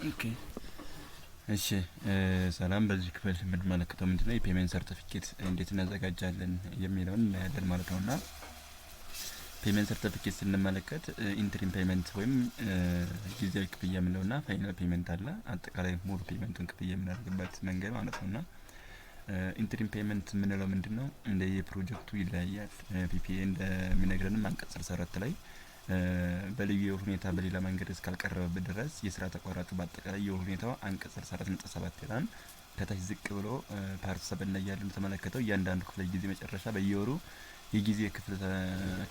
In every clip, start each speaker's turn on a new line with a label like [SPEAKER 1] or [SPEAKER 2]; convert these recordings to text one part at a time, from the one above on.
[SPEAKER 1] ኦኬ እሺ ሰላም በዚህ ክፍል የምንመለከተው ምንድነው የፔመንት ሰርቲፊኬት እንዴት እናዘጋጃለን የሚለውን እናያለን ማለት ነውና ፔመንት ሰርቲፊኬት ስንመለከት ኢንትሪም ፔመንት ወይም ጊዜያዊ ክፍያ የምንለውና ፋይናል ፔመንት አለ አጠቃላይ ሙሉ ፔመንቱን ክፍያ የምናደርግበት መንገድ ማለት ነውና ኢንትሪም ፔመንት የምንለው ምንድነው እንደ የፕሮጀክቱ ይለያያል ፒፒኤ እንደሚነግረንም አንቀጽ 64 ላይ በልዩ ሁኔታ በሌላ መንገድ እስካልቀረበ ድረስ የስራ ተቋራጩ በአጠቃላይ የሁኔታው አንቀጽ 64.7 ይላል ከታች ዝቅ ብሎ ፓርት 7 ላይ ያለው ተመለከተው እያንዳንዱ ክፍለ ጊዜ መጨረሻ በየወሩ የጊዜ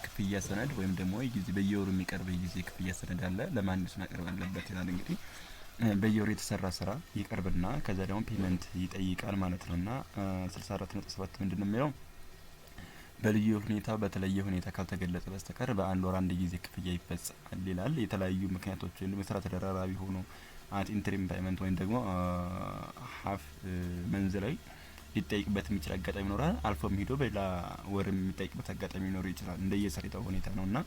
[SPEAKER 1] ክፍያ ሰነድ ወይም ደግሞ የጊዜ በየወሩ የሚቀርብ የጊዜ ክፍያ ሰነድ አለ ለማንስ ማቅረብ አለበት ይላል እንግዲህ በየወሩ የተሰራ ስራ ይቀርብና ከዛ ደግሞ ፔመንት ይጠይቃል ማለት ነውና 64.7 ምንድነው የሚለው በልዩ ሁኔታ በተለየ ሁኔታ ካልተገለጸ በስተቀር በአንድ ወር አንድ ጊዜ ክፍያ ይፈጸማል ይላል የተለያዩ ምክንያቶች ወይም መስራት ተደራራቢ ሆኖ አት ኢንትሪም ፔመንት ወይም ደግሞ ሀፍ መንዝ ላይ ሊጠይቅበት የሚችል አጋጣሚ ይኖራል አልፎም ሄዶ በሌላ ወር የሚጠይቅበት አጋጣሚ ሊኖር ይችላል እንደየሰሪታው ሁኔታ ነውና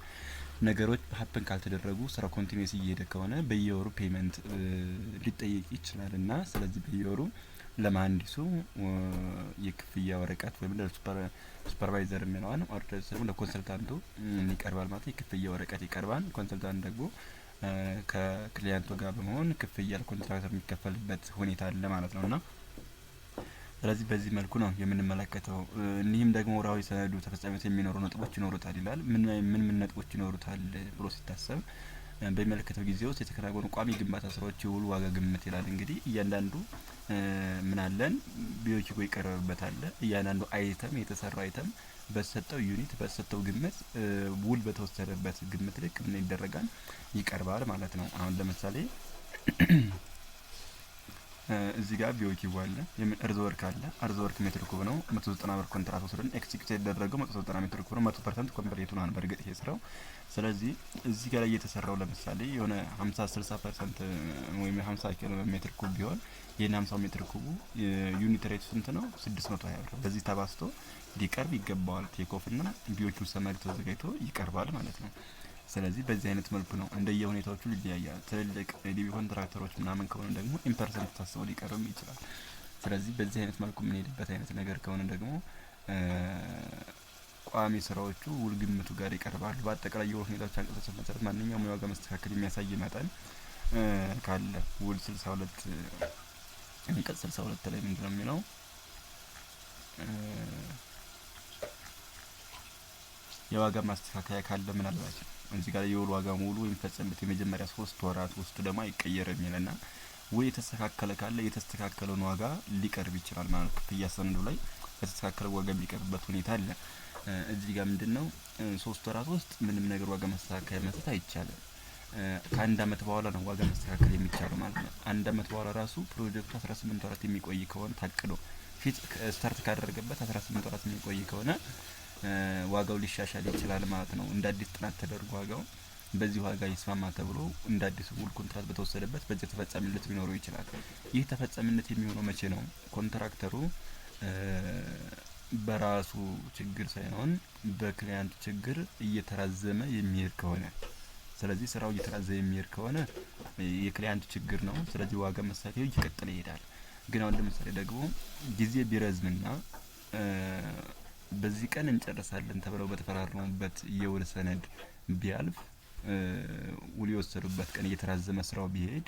[SPEAKER 1] ነገሮች ሀፕን ካልተደረጉ ስራ ኮንቲኒዩስ እየሄደ ከሆነ በየወሩ ፔመንት ሊጠይቅ ይችላልና ስለዚህ በየወሩ ለመሀንዲሱ የክፍያ ወረቀት ወይም ለሱፐርቫይዘር የሚለውን ኦርደር ደግሞ ለኮንሰልታንቱ ይቀርባል ማለት የክፍያ ወረቀት ይቀርባል ኮንሰልታንት ደግሞ ከክሊያንቱ ጋር በመሆን ክፍያ ለኮንትራክተር የሚከፈልበት ሁኔታ አለ ማለት ነውና ስለዚህ በዚህ መልኩ ነው የምንመለከተው እኒህም ደግሞ ወራዊ ሰነዱ ተፈጻሚነት የሚኖሩ ነጥቦች ይኖሩታል ይላል ምን ነጥቦች ይኖሩታል ብሎ ሲታሰብ በሚመለከተው ጊዜ ውስጥ የተከናወኑ ቋሚ ግንባታ ስራዎች የውሉ ዋጋ ግምት ይላል እንግዲህ እያንዳንዱ ምን አለን ቢዮኪጎ ይቀርብበታል እያንዳንዱ አይተም የተሰራ አይተም በተሰጠው ዩኒት በተሰጠው ግምት ውል በተወሰደበት ግምት ልክ ምን ይደረጋል ይቀርባል ማለት ነው አሁን ለምሳሌ እዚህ ጋር ቢዮኪጎ አለ እርዝ ወርክ አለ እርዝ ወርክ ሜትር ኩብ ነው 190 ብር ኮንትራት ወስደን ኤክሲኪዩት የተደረገው 190 ሜትር ኩብ ነው 100% ኮምፕሊት ሆኗል በርግጥ ይሄ ስራው ስለዚህ እዚህ ጋር እየተሰራው ለምሳሌ የሆነ 50-60% ወይም 50 ኪሎ ሜትር ኩብ ቢሆን ይሄን 50 ሜትር ኩቡ ዩኒት ሬት ስንት ነው 620 ብር በዚህ ተባስቶ ሊቀርብ ይገባዋል ቴክ ኦፍ እና ቢዮኪው ሰማሪ ተዘጋጅቶ ይቀርባል ማለት ነው ስለዚህ በዚህ አይነት መልኩ ነው እንደየ ሁኔታዎቹ ሊለያያል ትልልቅ ዲቢ ኮንትራክተሮች ምናምን ከሆነ ደግሞ ኢምፐርሰንት ታስበው ሊቀርብም ይችላል ስለዚህ በዚህ አይነት መልኩ ምን ሄድበት አይነት ነገር ከሆነ ደግሞ ቋሚ ስራዎቹ ውል ግምቱ ጋር ይቀርባሉ በአጠቃላይ የወር ሁኔታዎች አንቀጾች መሰረት ማንኛውም የዋጋ መስተካከል የሚያሳይ መጠን ካለ ውል 62 አንቀጽ 62 ላይ ምንድነው የሚለው የዋጋ ማስተካከያ ካለ ምን አላችሁ እዚህ ጋር የውል ዋጋ ሙሉ የሚፈጸምበት የመጀመሪያ 3 ወራት ውስጥ ደግሞ አይቀየርም ይላልና ወይ የተስተካከለ ካለ የተስተካከለውን ዋጋ ሊቀርብ ይችላል ማለት ክፍያ ሰነዱ ላይ የተስተካከለ ዋጋ የሚቀርብበት ሁኔታ አለ እዚህ ጋር ምንድነው 3 ወራት ውስጥ ምንም ነገር ዋጋ ማስተካከያ መስጠት አይቻልም ከአንድ አመት በኋላ ነው ዋጋ ማስተካከል የሚቻለው ማለት ነው አንድ አመት በኋላ ራሱ ፕሮጀክቱ 18 ወራት የሚቆይ ከሆነ ታቅዶ ፊት ስታርት ካደረገበት 18 ወራት የሚቆይ ከሆነ ዋጋው ሊሻሻል ይችላል ማለት ነው እንደ አዲስ ጥናት ተደርጎ ዋጋው በዚህ ዋጋ ይስማማ ተብሎ እንደ አዲስ ውል ኮንትራት በተወሰደበት በዚህ ተፈጻሚነት ሊኖረው ይችላል ይህ ተፈጻሚነት የሚሆነው መቼ ነው ኮንትራክተሩ በራሱ ችግር ሳይሆን በክሊያንቱ ችግር እየተራዘመ የሚሄድ ከሆነ ስለዚህ ስራው እየተራዘመ የሚሄድ ከሆነ የክሊያንቱ ችግር ነው ስለዚህ ዋጋ መስተካከያው እየቀጠለ ይሄዳል ግን አሁን ለምሳሌ ደግሞ ጊዜ ቢረዝምና በዚህ ቀን እንጨርሳለን ተብለው በተፈራረሙበት የውል ሰነድ ቢያልፍ ውል የወሰዱበት ቀን እየተራዘመ ስራው ቢሄድ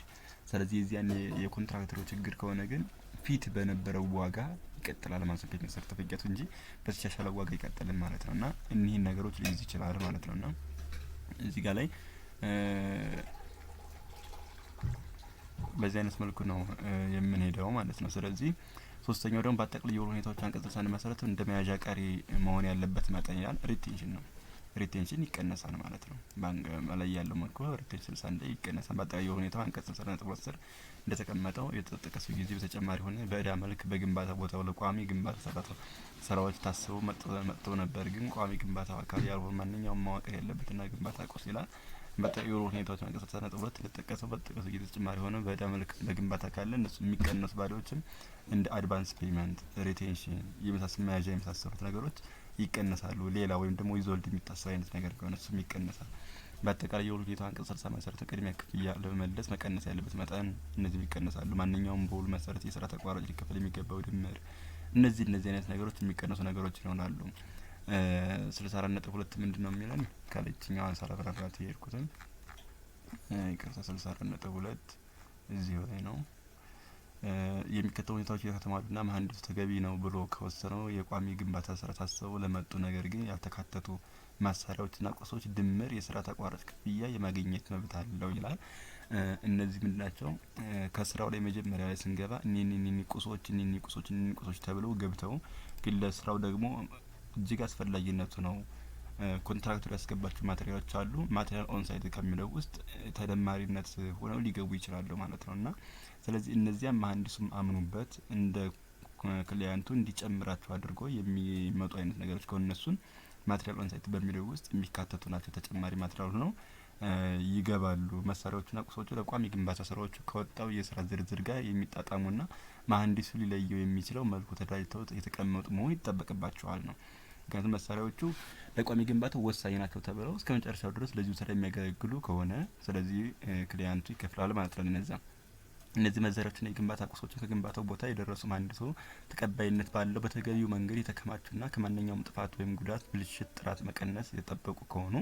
[SPEAKER 1] ስለዚህ የዚያን የኮንትራክተሩ ችግር ከሆነ ግን ፊት በነበረው ዋጋ ይቀጥላል ማለት ነው ፔመንት ሰርቲፊኬቱ እንጂ በተሻሻለ ዋጋ ይቀጥላል ማለት ነውና እኒህን ነገሮች ሊይዝ ይችላል ማለት ነውና እዚህ ጋር ላይ በዚህ አይነት መልኩ ነው የምንሄደው ማለት ነው ስለዚህ ሶስተኛው ደግሞ በአጠቃላይ የውል ሁኔታዎች አንቀጽ 60 መሰረት እንደመያዣ ቀሪ መሆን ያለበት መጠን ይላል ሪቴንሽን ነው ሪቴንሽን ይቀነሳል ማለት ነው ባንክ ላይ ያለው መልኩ ሪቴንሽን 61 ይቀነሳል በአጠቃላይ የውል ሁኔታው አንቀጽ 60.10 እንደተቀመጠው የተጠቀሰው ጊዜ በተጨማሪ ሆነ በእዳ መልክ በግንባታ ቦታው ለቋሚ ግንባታ ስራዎች ታስበው መጥተው ነበር ግን ቋሚ ግንባታ አካል ያልሆነ ማንኛውም መዋቅር ያለበትና ግንባታ ቆስ ይላል በተየሩ ሁኔታዎች አንቀጽ 62 ለተጠቀሰው ጊዜ ተጨማሪ ሆነ በእዳ መልክ ለግንባታ ካለ እነሱ የሚቀነሱ ባሪዎችም እንደ አድቫንስ ፔመንት ሪቴንሽን የመሳሰሉ መያዣ የመሳሰሉት ነገሮች ይቀነሳሉ ሌላ ወይም ደግሞ ይዞልድ የሚታሰብ አይነት ነገር ከሆነ እሱም ይቀነሳል በአጠቃላይ የውል አንቀጽ 60 መሰረት ቅድሚያ ክፍያ ለመመለስ መቀነስ ያለበት መጠን እነዚህ ይቀነሳሉ። ማንኛውም በውል መሰረት የስራ ተቋራጭ ሊከፈል የሚገባው ድምር እነዚህ አይነት ነገሮች የሚቀነሱ ነገሮች ይሆናሉ። 64.2 ምንድነው የሚለን ካለችኛው አንሳራራራት የሄድኩትን ይቅርታ 64.2 እዚህ ላይ ነው። የሚከተሉ ሁኔታዎች የተሟሉና መሀንዲሱ ተገቢ ነው ብሎ ከወሰነው የቋሚ ግንባታ ስራ ታስበው ለመጡ ነገር ግን ያልተካተቱ ማሳሪያዎችና ቁሶች ድምር የስራ ተቋራጭ ክፍያ የማግኘት መብት አለው ይላል። እነዚህ ምንድናቸው? ከስራው ላይ መጀመሪያ ላይ ስንገባ እኒኒ ቁሶች ተብለው ገብተው ግን ለስራው ደግሞ እጅግ አስፈላጊነቱ ነው ኮንትራክተሩ ያስገባቸው ማቴሪያሎች አሉ። ማቴሪያል ኦን ሳይት ከሚለው ውስጥ ተደማሪነት ሆነው ሊገቡ ይችላሉ ማለት ነው። እና ስለዚህ እነዚያም መሀንዲሱም አምኑበት እንደ ክሊያንቱ እንዲጨምራቸው አድርጎ የሚመጡ አይነት ነገሮች ከሆነ እነሱን ማቴሪያል ኦን ሳይት በሚለው ውስጥ የሚካተቱ ናቸው። ተጨማሪ ማቴሪያል ነው ይገባሉ። መሳሪያዎቹና ቁሶቹ ለቋሚ ግንባታ ስራዎቹ ከወጣው የስራ ዝርዝር ጋር የሚጣጣሙና መሀንዲሱ ሊለየው የሚችለው መልኩ ተደራጅተው የተቀመጡ መሆን ይጠበቅባቸዋል ነው። ምክንያቱም መሳሪያዎቹ ለቋሚ ግንባታው ወሳኝ ናቸው ተብለው እስከ መጨረሻው ድረስ ለዚሁ ስራ የሚያገለግሉ ከሆነ ስለዚህ ክሊያንቱ ይከፍላል ማለት ነው። እነዚህ መሳሪያዎችና የግንባታ ቁሶችን ከግንባታው ቦታ የደረሱ መሀንዲሱ ተቀባይነት ባለው በተገቢው መንገድ የተከማቹና ከማንኛውም ጥፋት ወይም ጉዳት፣ ብልሽት፣ ጥራት መቀነስ የተጠበቁ ከሆኑ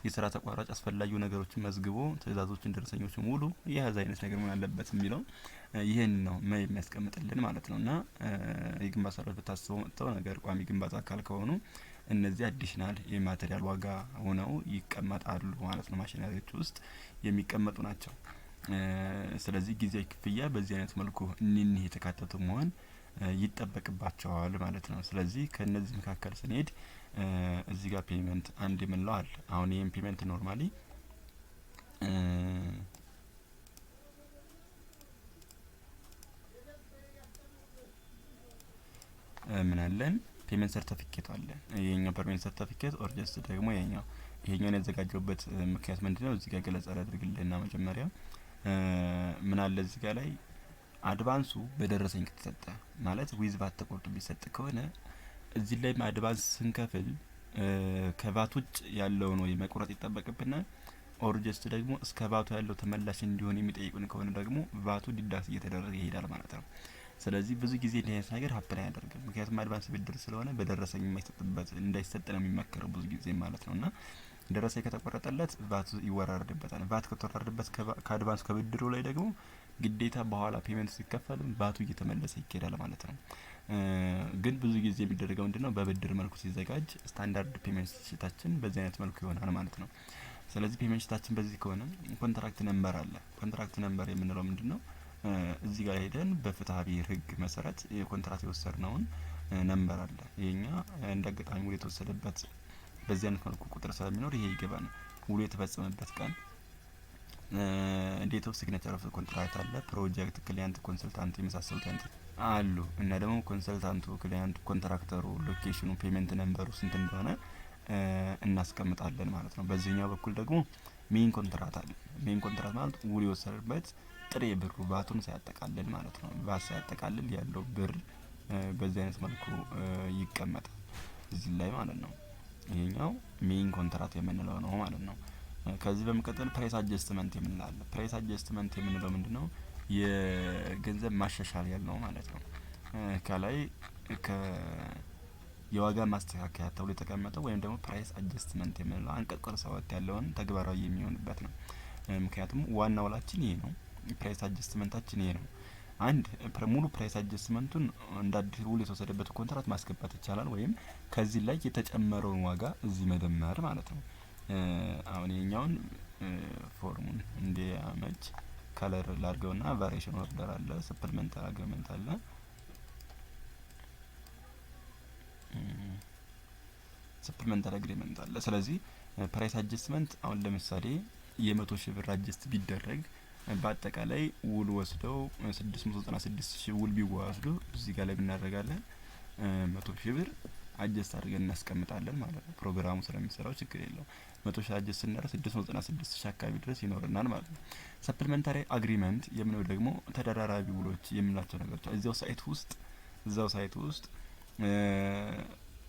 [SPEAKER 1] የስራ ተቋራጭ አስፈላጊው ነገሮችን መዝግቦ ትእዛዞችን፣ ደረሰኞችን ሙሉ የያዘ አይነት ነገር ምን አለበት የሚለው ይሄን ነው የሚያስቀምጥልን ማለት ነው። እና የግንባታ ስራዎች በታስበው መጥተው ነገር ቋሚ ግንባታ አካል ከሆኑ እነዚህ አዲሽናል የማቴሪያል ዋጋ ሆነው ይቀመጣሉ ማለት ነው። ማሽነሪዎች ውስጥ የሚቀመጡ ናቸው። ስለዚህ ጊዜያዊ ክፍያ በዚህ አይነት መልኩ እኒህ የተካተቱ መሆን ይጠበቅባቸዋል ማለት ነው። ስለዚህ ከነዚህ መካከል ስንሄድ እዚህ ጋር ፔመንት አንድ የምንለው አለ። አሁን ይሄን ፔመንት ኖርማሊ ምን አለን? ፔመንት ሰርቲፊኬት አለ። ይሄኛው ፔመንት ሰርቲፊኬት ኦር ጀስት ደግሞ ይሄኛውን ያዘጋጀውበት ምክንያት ምንድነው? እዚህ ጋር ገለጻ አድርግልኝና መጀመሪያ ምን አለ እዚህ ጋር ላይ አድቫንሱ በደረሰኝ ከተሰጠ ማለት ዊዝ ቫት ተቆርጦ ቢሰጥ ከሆነ እዚህ ላይ አድቫንስ ስንከፍል ከቫት ውጭ ያለው ነው መቁረጥ ይጠበቅብናል። ኦር ጀስት ደግሞ እስከ ቫቱ ያለው ተመላሽ እንዲሆን የሚጠይቁን ከሆነ ደግሞ ቫቱ ዲዳክት እየተደረገ ይሄዳል ማለት ነው። ስለዚህ ብዙ ጊዜ እንዲህ አይነት ነገር ሀፕን አያደርግም። ምክንያቱም አድቫንስ ብድር ስለሆነ በደረሰኝ እንዳይሰጥ ነው የሚመከረው ብዙ ጊዜ ማለት ነው። እና ደረሰኝ ከተቆረጠለት ቫት ይወራረድበታል። ቫት ከተወራረደበት ከአድቫንስ ከብድሩ ላይ ደግሞ ግዴታ በኋላ ፔመንት ሲከፈል ቫቱ እየተመለሰ ይኬዳል ማለት ነው። ግን ብዙ ጊዜ የሚደረገው ምንድነው? በብድር መልኩ ሲዘጋጅ ስታንዳርድ ፔመንት ሲታችን በዚህ አይነት መልኩ ይሆናል ማለት ነው። ስለዚህ ፔመንት ሲታችን በዚህ ከሆነ ኮንትራክት ነምበር አለ። ኮንትራክት ነምበር የምንለው ምንድነው? እዚህ ጋር ሄደን በፍትሐ ብሔር ሕግ መሰረት የኮንትራት የወሰድነውን ነምበር አለ። ይሄኛ እንደ አጋጣሚ ውል የተወሰደበት በዚህ አይነት መልኩ ቁጥር ስለሚኖር ይሄ ይገባል። ውሉ የተፈጸመበት ቀን ዴት ኦፍ ሲግኔቸር ኦፍ ኮንትራክት አለ። ፕሮጀክት፣ ክሊያንት፣ ኮንሰልታንት የመሳሰሉት አይነት አሉ። እና ደግሞ ኮንሰልታንቱ፣ ክሊያንቱ፣ ኮንትራክተሩ፣ ሎኬሽኑ፣ ፔመንት ነምበሩ ስንት እንደሆነ እናስቀምጣለን ማለት ነው። በዚህኛው በኩል ደግሞ ሜን ኮንትራት አለ። ሜን ኮንትራት ማለት ውል የወሰደበት ጥሬ ብሩ ቫቱን ሳያጠቃልል ማለት ነው። ቫት ሳያጠቃልል ያለው ብር በዚህ አይነት መልኩ ይቀመጣል እዚህ ላይ ማለት ነው። ይሄኛው ሜን ኮንትራት የምንለው ነው ማለት ነው። ከዚህ በመቀጠል ፕራይስ አጀስትመንት የምንለው አለ። ፕራይስ አጀስትመንት የምንለው ምንድነው? የገንዘብ ማሻሻል ያልነው ማለት ነው። ከላይ የዋጋ ማስተካከያ ተብሎ የተቀመጠው ወይም ደግሞ ፕራይስ አጀስትመንት የምንለው አንቀጽ 47 ያለውን ተግባራዊ የሚሆንበት ነው። ምክንያቱም ዋና ውላችን ይሄ ነው። ፕራይስ አጀስትመንታችን ይሄ ነው። አንድ ሙሉ ፕራይስ አጀስትመንቱን እንደ አዲስ ውል የተወሰደበት ኮንትራት ማስገባት ይቻላል፣ ወይም ከዚህ ላይ የተጨመረውን ዋጋ እዚህ መደመር ማለት ነው። አሁን ይሄኛውን ፎርሙን እንዲያመች ከለር ላድርገውና ቫሪዬሽን ኦርደር አለ፣ ሰፕሊመንታሪ አግሪመንት አለ። ሰፕሊመንታሪ አግሪመንት አለ። ስለዚህ ፕራይስ አጀስትመንት አሁን ለምሳሌ የ100 ሺህ ብር አጀስት ቢደረግ በአጠቃላይ ውል ወስደው 696 ሺህ ውል ቢወስዱ እዚህ ጋር ላይ እናደርጋለን 100 ሺህ ብር አጀስት አድርገን እናስቀምጣለን ማለት ነው። ፕሮግራሙ ስለሚሰራው ችግር የለው። 100 ሺህ አጀስት ስናደርግ 696 ሺህ አካባቢ ድረስ ይኖርናል ማለት ነው። ሰፕሊመንታሪ አግሪመንት የምንለው ደግሞ ተደራራቢ ውሎች የምንላቸው ነገሮች እዛው ሳይት ውስጥ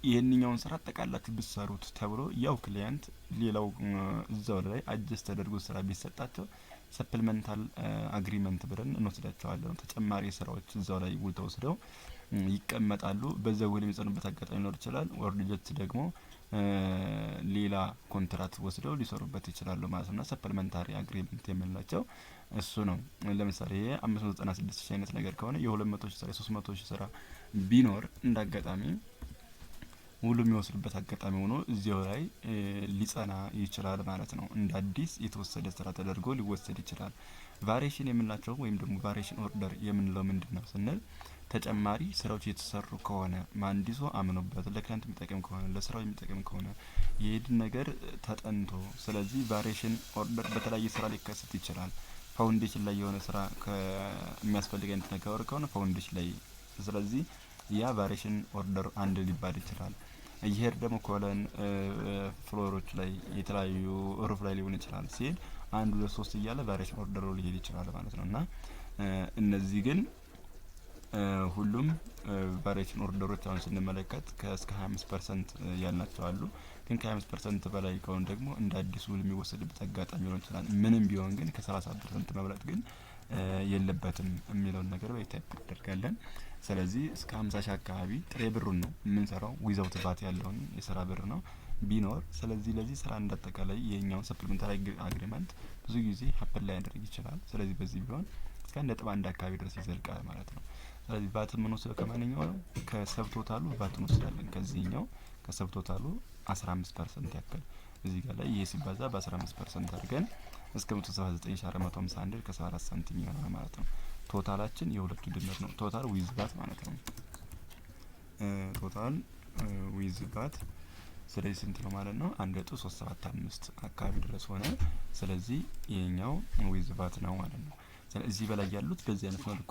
[SPEAKER 1] ይህንኛውን ስራ አጠቃላችሁ ብትሰሩት ተብሎ ያው ክሊያንት ሌላው እዛው ላይ አጀስት ተደርጎ ስራ ቢሰጣቸው ሰፕሊመንታል አግሪመንት ብለን እንወስዳቸዋለን። ተጨማሪ ስራዎች እዛው ላይ ውል ተወስደው ይቀመጣሉ። በዛው ውል የሚጸኑበት አጋጣሚ ሊኖር ይችላል። ወር ልጆች ደግሞ ሌላ ኮንትራት ወስደው ሊሰሩበት ይችላሉ ማለት ነው። ሰፕሊመንታሪ አግሪመንት የምንላቸው እሱ ነው። ለምሳሌ ይሄ 596 ሺህ አይነት ነገር ከሆነ የ200 ሺህ ስራ የ300 ሺህ ስራ ቢኖር እንዳጋጣሚ ውሉ የሚወስዱበት አጋጣሚ ሆኖ እዚያው ላይ ሊጸና ይችላል ማለት ነው። እንደ አዲስ የተወሰደ ስራ ተደርጎ ሊወሰድ ይችላል። ቫሪዬሽን የምንላቸው ወይም ደግሞ ቫሪዬሽን ኦርደር የምንለው ምንድነው ስንል ተጨማሪ ስራዎች የተሰሩ ከሆነ መሀንዲሱ አምኖበት ለክላይንት የሚጠቅም ከሆነ ለስራው የሚጠቅም ከሆነ የሄድን ነገር ተጠንቶ ስለዚህ ቫሪዬሽን ኦርደር በተለያየ ስራ ሊከሰት ይችላል። ፋውንዴሽን ላይ የሆነ ስራ የሚያስፈልግ አይነት ነገር ከሆነ ፋውንዴሽን ላይ ስለዚህ ያ ቫሪዬሽን ኦርደር አንድ ሊባል ይችላል። ይሄር ደግሞ ኮለን ፍሎሮች ላይ የተለያዩ ሩፍ ላይ ሊሆን ይችላል ሲሄድ 1 2 3 እያለ ቫሪዬሽን ኦርደሩ ሊሄድ ይችላል ማለት ነው። እና እነዚህ ግን ሁሉም ቫሪዬሽን ኦርደሮች አሁን ስንመለከት እስከ 25% ያልናቸው አሉ። ግን ከ25% በላይ ከሆነ ደግሞ እንደ አዲስ ውል የሚወሰድበት አጋጣሚ ሊሆን ይችላል። ምንም ቢሆን ግን ከ30% መብለጥ ግን የለበትም የሚለውን ነገር በይታይፕ እናደርጋለን። ስለዚህ እስከ 50 ሺህ አካባቢ ጥሬ ብሩን ነው የምንሰራው ዊዛውት ቫት ያለውን የስራ ብር ነው ቢኖር። ስለዚህ ለዚህ ስራ እንዳጠቃላይ የኛውን ሰፕሊመንታሪ አግሪመንት ብዙ ጊዜ ሀፕን ላይ ያደርግ ይችላል። ስለዚህ በዚህ ቢሆን እስከ 1.1 አካባቢ ድረስ ይዘልቃል ማለት ነው። ስለዚህ ቫት የምንወስደው ከማንኛው ነው? ከሰብ ቶታሉ ቫት እንወስዳለን። ከዚህኛው ከሰብ ቶታሉ 15% ያክል እዚህ ጋር ላይ ይሄ ሲባዛ በ15% አድርገን እስከ 179451 ከ74 ሳንቲም ይሆናል ማለት ነው። ቶታላችን የሁለቱ ድምር ነው። ቶታል ዊዝ ቫት ማለት ነው። ቶታል ዊዝ ቫት ስለዚህ ስንት ነው ማለት ነው? 1.375 አካባቢ ድረስ ሆነ። ስለዚህ ይሄኛው ዊዝ ቫት ነው ማለት ነው። ስለዚህ በላይ ያሉት በዚህ አይነት መልኩ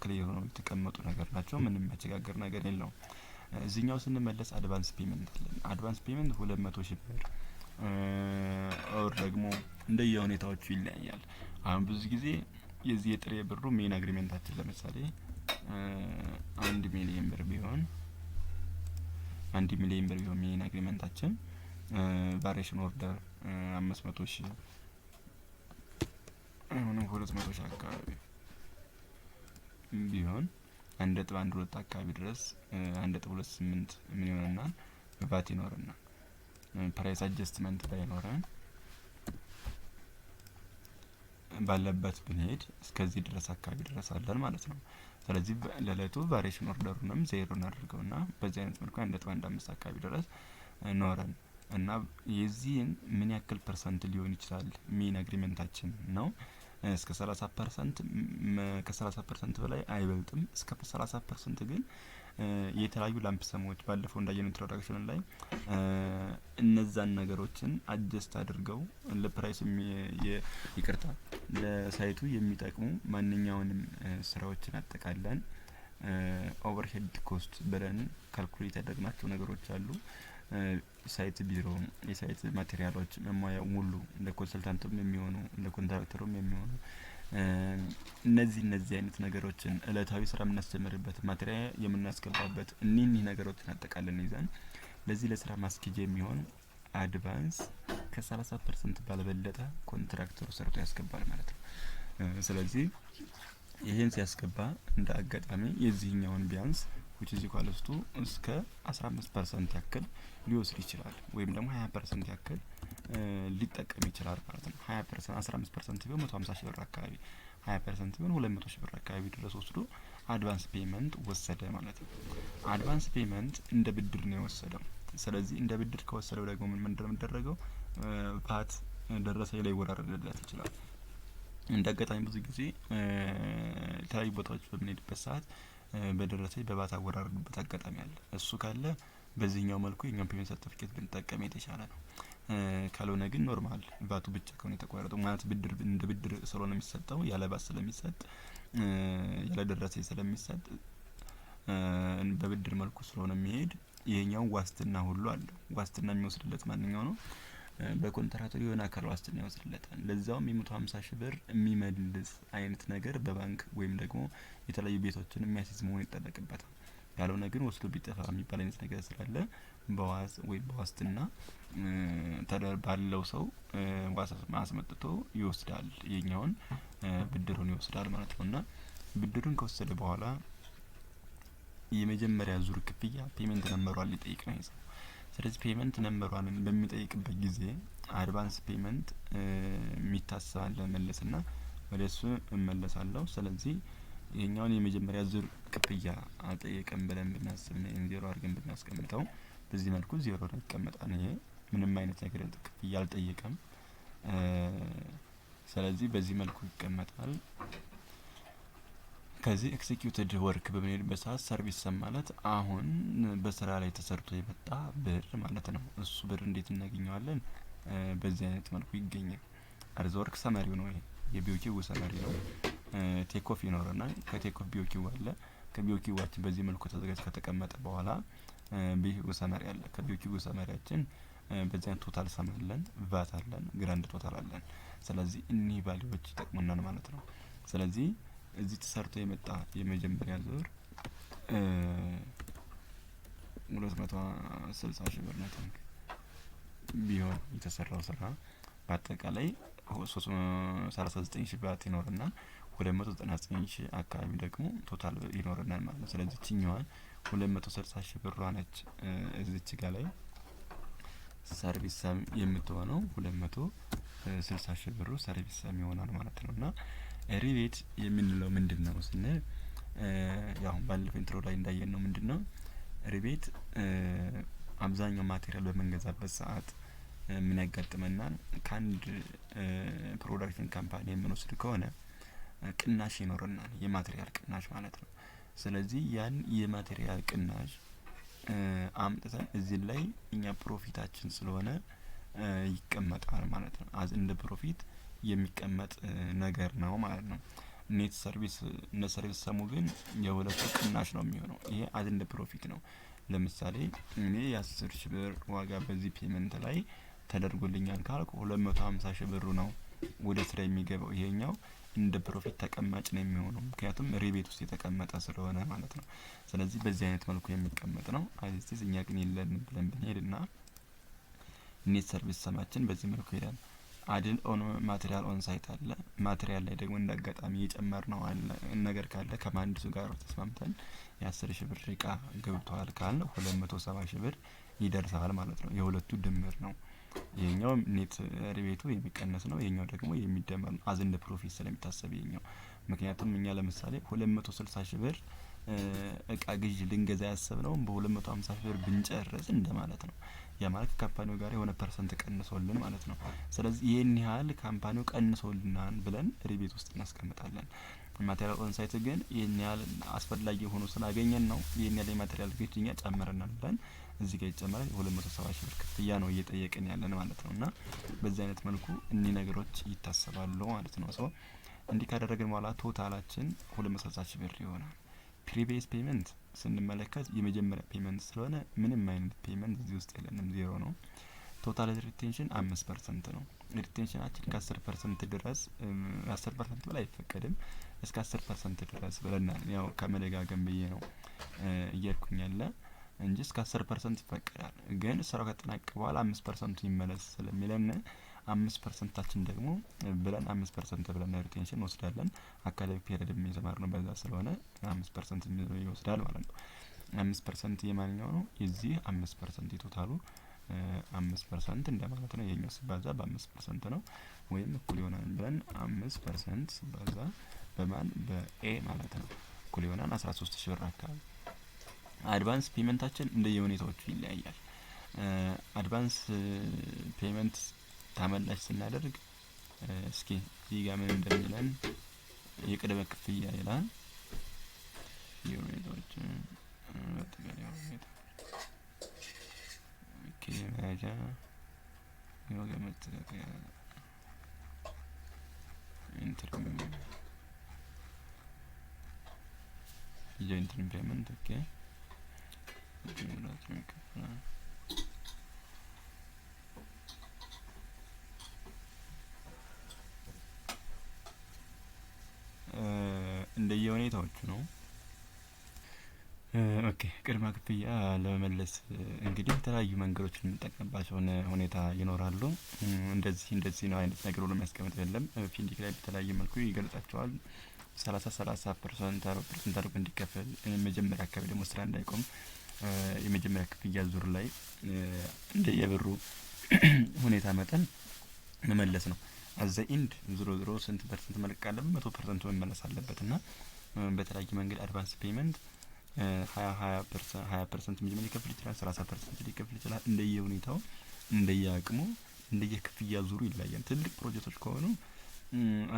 [SPEAKER 1] ክሊር ሆነው የተቀመጡ ነገር ናቸው። ምንም የሚያቸጋገር ነገር የለውም። እዚህኛው ስንመለስ አድቫንስ ፔመንት አለን። አድቫንስ ፔመንት 200 ሺህ ብር ኦር ደግሞ እንደየሁኔታዎቹ ይለያያል። አሁን ብዙ ጊዜ የዚህ የጥሬ ብሩ ሜን አግሪመንታችን ለምሳሌ 1 ሚሊዮን ብር ቢሆን 1 ሚሊዮን ብር ቢሆን ሜን አግሪመንታችን ቫሪዬሽን ኦርደር 500 ሺህ አሁንም 200 ሺህ አካባቢ ቢሆን 1.12 አካባቢ ድረስ 1.28 ምን ይሆንና ቫት ይኖርና ፕራይስ አጀስትመንት ባይኖረን ባለበት ብንሄድ እስከዚህ ድረስ አካባቢ ድረስ አለን ማለት ነው። ስለዚህ ለለቱ ቫሪዬሽን ኦርደሩንም ዜሮ እናድርገውና በዚህ አይነት መልኩ 1.15 አካባቢ ድረስ ኖረን እና የዚህን ምን ያክል ፐርሰንት ሊሆን ይችላል ሜን አግሪመንታችን ነው እስከ 30% ከ30% በላይ አይበልጥም። እስከ 30% ግን የተለያዩ ላምፕ ሰሞች ባለፈው እንዳየነው ኢንትሮዳክሽን ላይ እነዛን ነገሮችን አጀስት አድርገው ለፕራይስ ይቅርታ ለሳይቱ የሚጠቅሙ ማንኛውንም ስራዎችን አጠቃለን ኦቨርሄድ ኮስት ብለን ካልኩሌት ያደረግናቸው ነገሮች አሉ። ሳይት ቢሮ የሳይት ማቴሪያሎች መሟያው ሙሉ ለኮንሰልታንቱም የሚሆኑ ለኮንትራክተሩም የሚሆኑ እነዚህ አይነት ነገሮችን እለታዊ ስራ የምናስጀምርበት ማቴሪያል የምናስገባበት እኒህ ነገሮችን አጠቃለን ይዘን ለዚህ ለስራ ማስኬጃ የሚሆን አድቫንስ ከ30% ባልበለጠ ኮንትራክተሩ ሰርቶ ያስገባል ማለት ነው። ስለዚህ ይሄን ሲያስገባ እንደ አጋጣሚ የዚህኛውን ቢያንስ which is equal to እስከ 15% ያክል ሊወስድ ይችላል ወይም ደግሞ 20% ያክል ሊጠቀም ይችላል ማለት ነው። 20% 15% ቢሆን 150 ሺህ ብር አካባቢ 20% ቢሆን 200 ሺህ ብር አካባቢ ድረስ ወስዶ አድቫንስ ፔመንት ወሰደ ማለት ነው። አድቫንስ ፔመንት እንደ ብድር ነው የወሰደው። ስለዚህ እንደ ብድር ከወሰደው ደግሞ ምን እንደሚደረገው ቫት ደረሰኝ ላይ ይወራረድለት ይችላል። እንደ አጋጣሚ ብዙ ጊዜ የተለያዩ ቦታዎች በምንሄድበት ሰዓት በደረሰኝ በቫት አወራረድበት አጋጣሚ አለ። እሱ ካለ በዚህኛው መልኩ የኛን ፔመንት ሰርቲፊኬት ብንጠቀም የተሻለ ነው። ካልሆነ ግን ኖርማል ቫቱ ብቻ ከሆነ የተቋረጠው ማለት ብድር እንደ ብድር ስለሆነ የሚሰጠው ያለ ቫት ስለሚሰጥ ያለ ደረሰኝ ስለሚሰጥ በብድር መልኩ ስለሆነ የሚሄድ ይሄኛው ዋስትና ሁሉ አለው። ዋስትና የሚወስድለት ማንኛው ነው? በኮንትራክተሩ የሆነ አካል ዋስትና ይወስድለታል። ለዛውም የ150 ሺህ ብር የሚመልስ አይነት ነገር በባንክ ወይም ደግሞ የተለያዩ ቤቶችን የሚያስይዝ መሆን ይጠበቅበታል። ያልሆነ ግን ወስዶ ቢጠፋ የሚባል አይነት ነገር ስላለ በዋስ ወይም በዋስትና ባለው ሰው ዋስ አስመጥቶ ይወስዳል፣ የኛውን ብድሩን ይወስዳል ማለት ነው። እና ብድሩን ከወሰደ በኋላ የመጀመሪያ ዙር ክፍያ ፔመንት ነምበሯን ሊጠይቅ ነው ይዘው። ስለዚህ ፔመንት ነምበሯን በሚጠይቅበት ጊዜ አድቫንስ ፔመንት የሚታሰባል መለስና ወደሱ እመለሳለሁ። ስለዚህ የኛውን የመጀመሪያ ዙር ክፍያ አልጠየቀም ብለን ብናስብ ነው ዜሮ አድርገን ብናስቀምጠው በዚህ መልኩ ዜሮ ነው ይቀመጣል። ይሄ ምንም አይነት ነገር ክፍያ አልጠየቀም። ስለዚህ በዚህ መልኩ ይቀመጣል። ከዚህ ኤክሲኪዩትድ ወርክ በምንሄድበት ሰዓት ሰርቪስ ሰም ማለት አሁን በስራ ላይ ተሰርቶ የመጣ ብር ማለት ነው። እሱ ብር እንዴት እናገኘዋለን? በዚህ አይነት መልኩ ይገኛል። አርዝ ወርክ ሰመሪው ነው። ይሄ የቢኦኪው ሰመሪ ነው። ቴክ ኦፍ ይኖረናል። ከቴክ ኦፍ ቢኦኪው አለ። ከቢኦኪዋችን በዚህ መልኩ ተዘጋጅቶ ከተቀመጠ በኋላ ቢኦኪው ሰመሪ አለ። ከቢኦኪው ሰመሪያችን በዚህ አይነት ቶታል ሰም አለን፣ ቫት አለን፣ ግራንድ ቶታል አለን። ስለዚህ እኒህ ቫልዩዎች ይጠቅሙናል ማለት ነው። ስለዚህ እዚህ ተሰርቶ የመጣ የመጀመሪያ ዙር 260 ሺህ ብር ነው ቢሆን የተሰራው ስራ በአጠቃላይ 339 ሺህ ባት ይኖርና 299 ሺህ አካባቢ ደግሞ ቶታል ይኖርናል ማለት ነው። ስለዚህ እቺኛዋን 260 ሺህ ብሯ ነች እዚች ጋር ላይ ሰርቪስ ሰም የምትሆነው 260 ሺህ ብሩ ሰርቪስ ሰም ይሆናል ማለት ነውና ሪቤት የምንለው ምንድነው ስንል ያው ባለፈው ኢንትሮ ላይ እንዳየነው ምንድነው ሪቤት አብዛኛው ማቴሪያል በመንገዛበት ሰዓት ምን ያጋጥመናል? ከአንድ ፕሮዳክሽን ካምፓኒ የምንወስድ ከሆነ ቅናሽ ይኖርናል፣ የማቴሪያል ቅናሽ ማለት ነው። ስለዚህ ያን የማቴሪያል ቅናሽ አምጥተን እዚህ ላይ እኛ ፕሮፊታችን ስለሆነ ይቀመጣል ማለት ነው። አዝ እንደ ፕሮፊት የሚቀመጥ ነገር ነው ማለት ነው። ኔት ሰርቪስ እነ ሰርቪስ ሰሙ ግን የሁለቱ ቅናሽ ነው የሚሆነው። ይሄ አዝ እንደ ፕሮፊት ነው። ለምሳሌ እኔ የ10 ሺህ ብር ዋጋ በዚህ ፔመንት ላይ ተደርጎልኛል ካልኩ 250 ሺህ ብሩ ነው ወደ ስራ የሚገባው። ይሄኛው እንደ ፕሮፊት ተቀማጭ ነው የሚሆነው፣ ምክንያቱም ሪቤት ውስጥ የተቀመጠ ስለሆነ ማለት ነው። ስለዚህ በዚህ አይነት መልኩ የሚቀመጥ ነው። አይዚስ እኛ ግን የለንም ብለን ብንሄድና ኔት ሰርቪስ ሰማችን በዚህ መልኩ ይላል። አድን ኦን ማቴሪያል ኦን ሳይት አለ። ማቴሪያል ላይ ደግሞ እንዳጋጣሚ የጨመርነው አለ ነገር ካለ ከመሀንዲሱ ጋር ተስማምተን የ10 ሺህ ብር እቃ ገብቷል ካልን 270 ሺህ ብር ይደርሳል ማለት ነው። የሁለቱ ድምር ነው። ይሄኛው ኔት ሪቤቱ የሚቀነስ ነው፣ ይሄኛው ደግሞ የሚደመር ነው። አዝ እንደ ፕሮፊት ስለሚታሰብ ይሄኛው ምክንያቱም እኛ ለምሳሌ 260 ሺህ ብር እቃ ግዢ ልንገዛ ያሰብነው በ250 ሺህ ብር ብንጨርስ እንደማለት ነው። ያ ማለት ካምፓኒው ጋር የሆነ ፐርሰንት ቀንሶልን ማለት ነው። ስለዚህ ይሄን ያህል ካምፓኒው ቀንሶልናል ብለን ሪቤት ውስጥ እናስቀምጣለን። ማቴሪያል ኦን ሳይት ግን ይሄን ያህል አስፈላጊ ሆኖ ስላገኘን ነው ይሄን ያህል የማቴሪያል ግዢኛ ጨምረናል ብለን እዚህ ጋር ይጨመራል። 270 ሺህ ብር ክፍያ ነው እየጠየቅን ያለን ማለት ነው። እና በዚህ አይነት መልኩ እኒህ ነገሮች ይታሰባሉ ማለት ነው። ሶ እንዲህ ካደረግን በኋላ ቶታላችን 260 ሺህ ብር ይሆናል። ፕሪቪየስ ፔመንት ስንመለከት የመጀመሪያ ፔመንት ስለሆነ ምንም አይነት ፔመንት እዚህ ውስጥ የለንም፣ ዜሮ ነው። ቶታል ሪቴንሽን 5% ነው። ሪቴንሽናችን ከ10% ድረስ 10% በላይ አይፈቀድም፣ እስከ 10% ድረስ ብለናል። ያው ከመደጋገም ብዬ ነው እየሄድኩኝ ያለ እንጂ እስከ 10% ይፈቀዳል። ግን ስራው ከተጠናቀቀ በኋላ 5% ይመለስ ስለሚለን 5%ታችን ደግሞ ብለን 5% ብለን ሪቴንሽን እንወስዳለን። አካዳሚክ ፔሪድ የሚሰማርነው በዛ ስለሆነ 5% ይወስዳል ማለት ነው። 5% የማንኛው ነው? የዚህ 5% የቶታሉ 5% እንደማለት ነው። የኛው ሲባዛ በ5% ነው ወይም እኩል ይሆናል ብለን 5% ሲባዛ በማን በኤ ማለት ነው እኩል ይሆናል 13000 ብር አካባቢ። አድቫንስ ፔመንታችን እንደየሁኔታዎቹ ይለያያል። አድቫንስ ፔመንት ተመላሽ ስናደርግ እስኪ እዚህ ጋር ምን እንደሚለን የቅድመ ክፍያ ይላል። የሁኔታዎች አጠቃላይ ሁኔታ መያዣ የዋጋ መስተካከያ ኢንተርም የኢንተርም ፔመንት ኦኬ እንደየሁኔታዎቹ ነው። ኦኬ ቅድመ ክፍያ ለመመለስ እንግዲህ የተለያዩ መንገዶችን የምንጠቀምባቸው ሁኔታ ይኖራሉ። እንደዚህ ነው አይነት ነገር ብሎ የሚያስቀምጥ የለም። ፊንዲክ ላይ በተለያየ መልኩ ይገልጻቸዋል። 30% 40% አድርጎ እንዲከፈል መጀመሪያ አካባቢ ደግሞ ስራ እንዳይቆም የመጀመሪያ ክፍያ ዙር ላይ እንደየብሩ ሁኔታ መጠን መመለስ ነው። አዘ ኢንድ ዞሮ ስንት ፐርሰንት መልቀቅ አለበት? 100% መመለስ አለበት። እና በተለያየ መንገድ አድቫንስ ፔመንት 20% መጀመሪያ ሊከፍል ይችላል፣ 30% ሊከፍል ይችላል። እንደየሁኔታው እንደየአቅሙ እንደየክፍያ ዙሩ ይለያያል። ትልቅ ፕሮጀክቶች ከሆኑ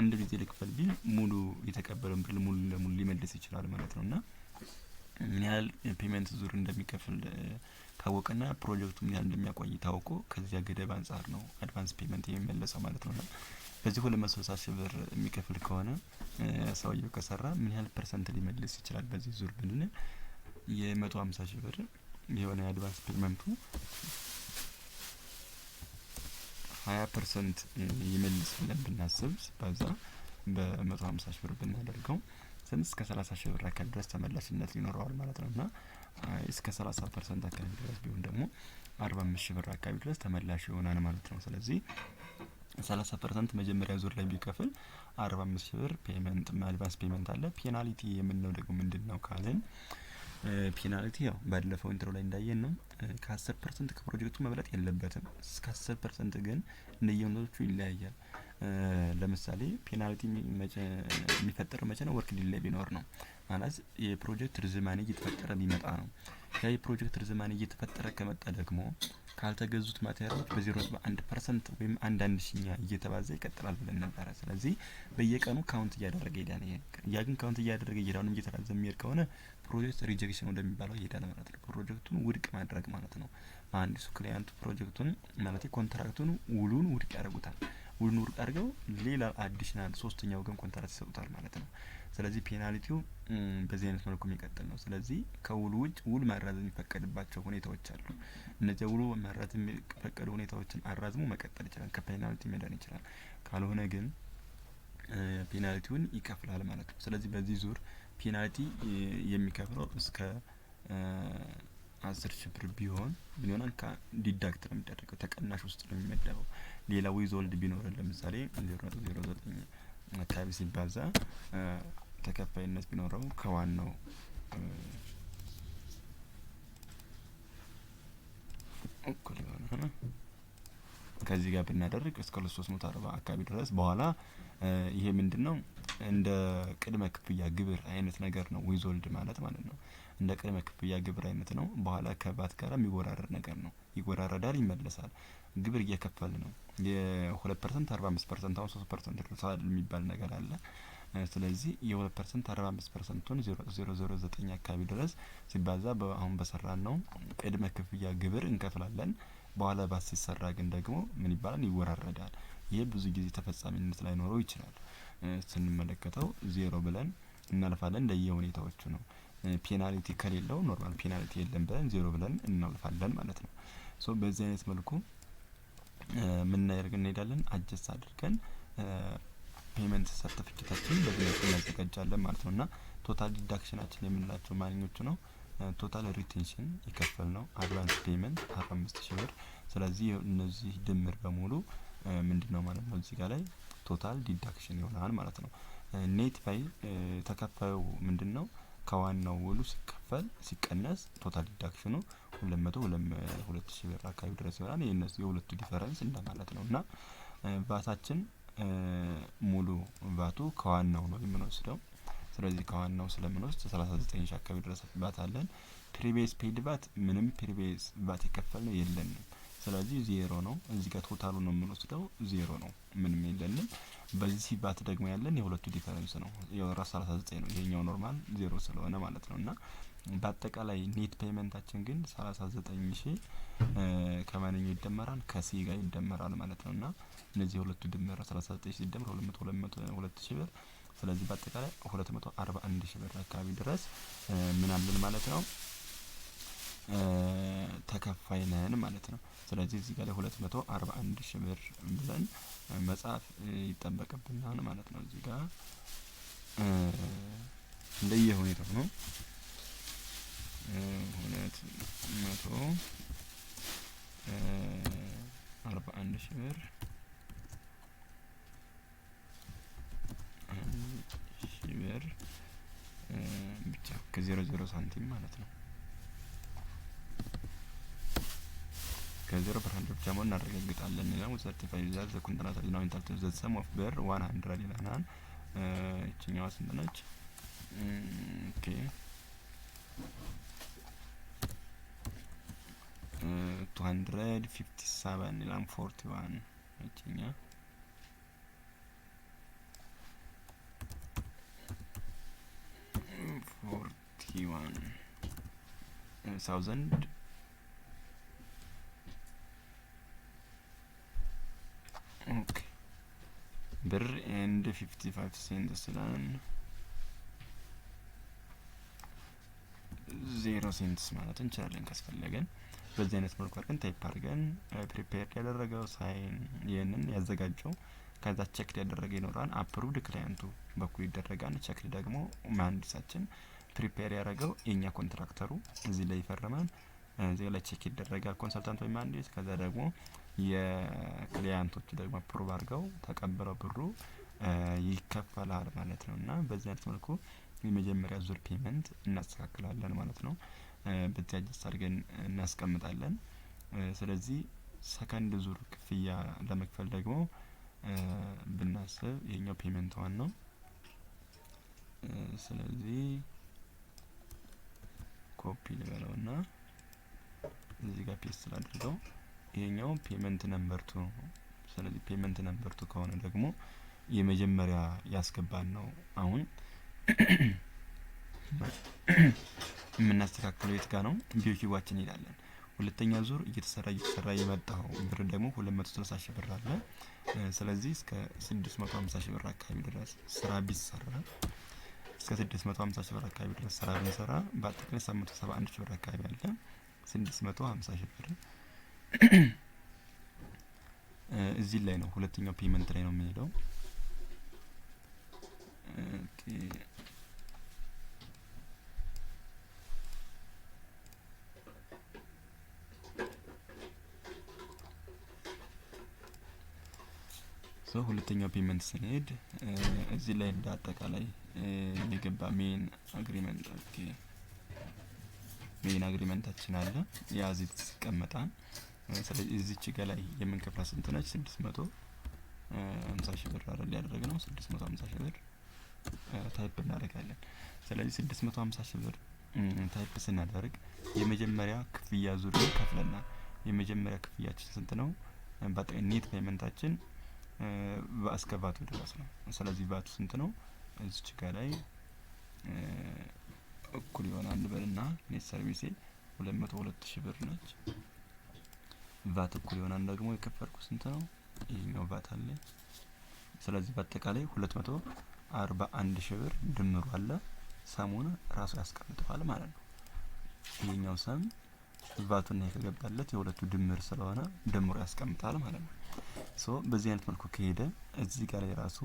[SPEAKER 1] አንድ ጊዜ ልክፈል ቢል ሙሉ የተቀበለውን ብር ሙሉ ለሙሉ ሊመልስ ይችላል ማለት ነው። እና ምን ያህል ፔመንት ዙር እንደሚከፍል ታወቀና ፕሮጀክቱ ምን ያህል እንደሚያቆይ ታውቆ ከዚያ ገደብ አንፃር ነው አድቫንስ ፔመንት የሚመለሰው ማለት ነው። እና በዚህ 260 ሺህ ብር የሚከፍል ከሆነ ሰውየው ከሰራ ምን ያህል ፐርሰንት ሊመልስ ይችላል በዚህ ዙር ብንል የ150 ሺህ ብር የሆነ አድቫንስ ፔመንቱ 20% ይመልስ ብለን ብናስብ ሲባዛ በ150 ሺህ ብር ብናደርገው እስከ 30 ሺህ ብር አካባቢ ድረስ ተመላሽነት ይኖረዋል ማለት ነው። እና እስከ 30% አካባቢ ድረስ ቢሆን ደግሞ 45 ሺህ ብር አካባቢ ድረስ ተመላሽ ይሆናል ማለት ነው። ስለዚህ 30% መጀመሪያ ዙር ላይ ቢከፍል 45 ሺህ ብር ፔመንት አድቫንስ ፔመንት አለ። ፔናልቲ የምንለው ደግሞ ምንድነው ካልን ፔናልቲ ያው ባለፈው ኢንትሮ ላይ እንዳየን ነው። ከ10% ከፕሮጀክቱ መብለጥ የለበትም። እስከ 10% ግን እንደየሁኔታዎቹ ይለያያል። ለምሳሌ ፔናልቲ የሚፈጠረው መቼ ነው? ወርክ ዲሌይ ቢኖር ነው። ማለት የፕሮጀክት ርዝማኔ እየተፈጠረ ቢመጣ ነው። ያ የፕሮጀክት ርዝማኔ እየተፈጠረ ከመጣ ደግሞ ካልተገዙት ማቴሪያሎች በ0.1% ወይም አንዳንድ ሺኛ እየተባዛ ይቀጥላል ብለን ነበረ። ስለዚህ በየቀኑ ካውንት እያደረገ ይሄዳል። ያ ግን ካውንት እያደረገ ይሄዳል እየተራዘመ የሚሄድ ከሆነ ፕሮጀክት ሪጀክሽን ወደሚባለው ይሄዳል ማለት ነው። ፕሮጀክቱን ውድቅ ማድረግ ማለት ነው። መሀንዲሱ ክሊያንቱ ፕሮጀክቱን ማለት ኮንትራክቱን ውሉን ውድቅ ያደርጉታል። ውሉን ውድቅ አድርገው ሌላ አዲሽናል ሶስተኛ ወገን ኮንትራት ይሰጡታል ማለት ነው። ስለዚህ ፔናልቲው በዚህ አይነት መልኩ የሚቀጥል ነው። ስለዚህ ከውሉ ውጭ ውል ማራዘም የሚፈቀድባቸው ሁኔታዎች አሉ። እነዚያ ውሉ ማራዘም የሚፈቀዱ ሁኔታዎችን አራዝሞ መቀጠል ይችላል፣ ከፔናልቲ መዳን ይችላል። ካልሆነ ግን ፔናልቲውን ይከፍላል ማለት ነው። ስለዚህ በዚህ ዙር ፔናልቲ የሚከፍለው እስከ 10 ሺህ ብር ቢሆን ዲዳክት ነው የሚደረገው፣ ተቀናሽ ውስጥ ነው የሚመደበው። ሌላ ዊዝሆልድ ቢኖረን ለምሳሌ 0.09 አካባቢ ሲባዛ ተከፋይነት ቢኖረው ከዋናው እኩል የሆነ ከዚህ ጋር ብናደርግ እስከ 340 አካባቢ ድረስ በኋላ ይሄ ምንድነው እንደ ቅድመ ክፍያ ግብር አይነት ነገር ነው። ዊዝሆልድ ማለት ነው እንደ ቅድመ ክፍያ ግብር አይነት ነው። በኋላ ከባት ጋር የሚወራረድ ነገር ነው። ይወራረዳል፣ ይመለሳል። ግብር እየከፈል ነው። የ2% 45% አሁን 3% ደርሷል የሚባል ነገር አለ። ስለዚህ የ2% 45%ን 0.009 አካባቢ ድረስ ሲባዛ አሁን በሰራን ነው ቅድመ ክፍያ ግብር እንከፍላለን። በኋላ ባስ ሲሰራ ግን ደግሞ ምን ይባላል? ይወራረዳል። ይሄ ብዙ ጊዜ ተፈጻሚነት ላይኖረው ይችላል። ስንመለከተው 0 ብለን እናልፋለን። እንደየሁኔታዎቹ ነው። ፔናልቲ ከሌለው ኖርማል ፔናልቲ የለም ብለን 0 ብለን እናልፋለን ማለት ነው። ሶ በዚህ አይነት መልኩ ምን እንሄዳለን? አጀስት አድርገን ፔመንት ሰርቲፊኬታችን በዚህ መልኩ እናዘጋጃለን ማለት ነው። እና ቶታል ዲዳክሽናችን የምንላቸው ማንኞቹ ነው? ቶታል ሪቴንሽን የከፈልነው አድቫንስ ፔመንት 45 ሺህ ብር። ስለዚህ እነዚህ ድምር በሙሉ ምንድነው ማለት ነው? እዚህ ጋር ላይ ቶታል ዲዳክሽን ይሆናል ማለት ነው። ኔት ባይ ተከፋዩ ምንድነው? ከዋናው ውሉ ሲከፈል ሲቀነስ ቶታል ዲዳክሽኑ 200 ሺህ ብር አካባቢ ድረስ ይሆናል። የነሱ የሁለቱ ዲፈረንስ እንደማለት ነው። እና ቫታችን ሙሉ ቫቱ ከዋናው ነው የምንወስደው። ስለዚህ ከዋናው ስለምንወስድ 39 ሺህ አካባቢ ድረስ ቫት አለን። ፕሪቪየስ ፔይድ ቫት ምንም ፕሪቪየስ ቫት የከፈልነው የለንም። ስለዚህ 0 ነው። እዚህ ጋር ቶታሉ ነው የምንወስደው፣ 0 ነው፣ ምንም የለንም። በዚህ ቫት ደግሞ ያለን የሁለቱ ዲፈረንስ ነው። የራስ 39 ነው፣ ይሄኛው ኖርማል 0 ስለሆነ ማለት ነው። እና በአጠቃላይ ኔት ፔመንታችን ግን 39 ከማንኛው ይደመራል? ከሲ ጋር ይደመራል ማለት ነው። እና እነዚህ ሁለቱ ድምር 39 ሲደመር 200 ሺህ ብር። ስለዚህ በአጠቃላይ 241 ሺህ ብር አካባቢ ድረስ ምን አለን ማለት ነው? ተከፋይ ነን ማለት ነው። ስለዚህ እዚህ ጋር ላይ 241 ሺህ ብር ብለን መጻፍ ይጠበቅብናል ማለት ነው። እዚህ ጋር እንደየሁኔታው ነው። $241,000 ብር ብቻ ከ00 ሳንቲም ማለት ነው። ከ0% ብቻ መሆን እናረጋግጣለን ይላል። ሰርቲፋይ ዛት ዘ ኮንትራት ኢዝ ናው ኢንታይትልድ ዘ ሰም ኦፍ ብር 100 ይለናል። እቺኛዋ ስንት ነች? ኦኬ 257 ይላል 41 እቺኛ 41,000 ኦኬ ብር ኤንድ 55 ሴንትስ ይላል 0 ሴንትስ ማለት እንችላለን ካስፈለገን። በዚህ አይነት መልኩ አድርገን ታይፕ አድርገን ፕሪፔር ያደረገው ሳይን ይሄንን ያዘጋጀው ከዛ ቼክ ያደረገ ይኖራል። አፕሩቭድ ክላይንቱ በኩል ይደረጋል። ቼክ ደግሞ መሀንዲሳችን ፕሪፔር ያደረገው የኛ ኮንትራክተሩ እዚህ ላይ ይፈርማል። እዚህ ላይ ቼክ ይደረጋል ኮንሰልታንት ወይ መሀንዲስ። ከዛ ደግሞ የክላይንቶቹ ደግሞ አፕሩቭ አድርገው ተቀበለው ብሩ ይከፈላል ማለት ነው። እና በዚህ አይነት መልኩ የመጀመሪያ ዙር ፔመንት እናስተካክላለን ማለት ነው። በዚህ አጀስት አድርገን እናስቀምጣለን። ስለዚህ ሰከንድ ዙር ክፍያ ለመክፈል ደግሞ ብናስብ ይሄኛው ፔመንት ዋን ነው። ስለዚህ ኮፒ ልበለውና እዚህ ጋር ፔስት ላድርገው። ይሄኛው ፔመንት ነምበር 2 ነው። ስለዚህ ፔመንት ነምበር 2 ከሆነ ደግሞ የመጀመሪያ ያስገባን ነው። አሁን የምናስተካክለው የት ጋር ነው? ቢዩቲዋችን እንሄዳለን። ሁለተኛ ዙር እየተሰራ የመጣው ብር ደግሞ 260 ሺህ ብር አለ። ስለዚህ እስከ 650 ሺህ ብር አካባቢ ድረስ ስራ ቢሰራ እስከ 650 ሺህ ብር አካባቢ ድረስ ስራ ቢሰራ በአጠቃላይ 771 ሺህ ብር አካባቢ አለ። 650 ሺህ ብር እዚህ ላይ ነው። ሁለተኛው ፔመንት ላይ ነው የምንሄደው። ኦኬ ሁለተኛው ፔመንት ስንሄድ እዚህ ላይ እንደ አጠቃላይ የገባ ሜን አግሪመንት ሜን አግሪመንታችን አለ። ያ እዚህ ተቀመጣል። ስለዚህ እዚች ጋር ላይ የምንከፍላ ስንት ነች? 650 ሺህ ብር አይደል ያደረግነው? 650 ሺህ ብር ታይፕ እናደርጋለን። ስለዚህ 650 ሺህ ብር ታይፕ ስናደርግ የመጀመሪያ ክፍያ ዙር ከፍለናል። የመጀመሪያ ክፍያችን ስንት ነው? በአጠቃላይ ኔት ፔመንታችን እስከ ቫቱ ድረስ ነው። ስለዚህ ቫቱ ስንት ነው? እዚች ጋር ላይ እኩል ይሆናል በልና ኔት ሰርቪስ 202 ሺህ ብር ነች። ቫት እኩል ይሆናል ደግሞ የከፈልኩ ስንት ነው? ይሄኛው ቫት አለ። ስለዚህ በአጠቃላይ 241 ሺህ ብር ድምሩ አለ። ሰሙን ራሱ ያስቀምጠዋል ማለት ነው። ይሄኛው ሰም ቫቱና የከገባለት የሁለቱ ድምር ስለሆነ ድምሩ ያስቀምጣል ማለት ነው። ሶ በዚህ አይነት መልኩ ከሄደ እዚህ ጋር ላይ ራሱ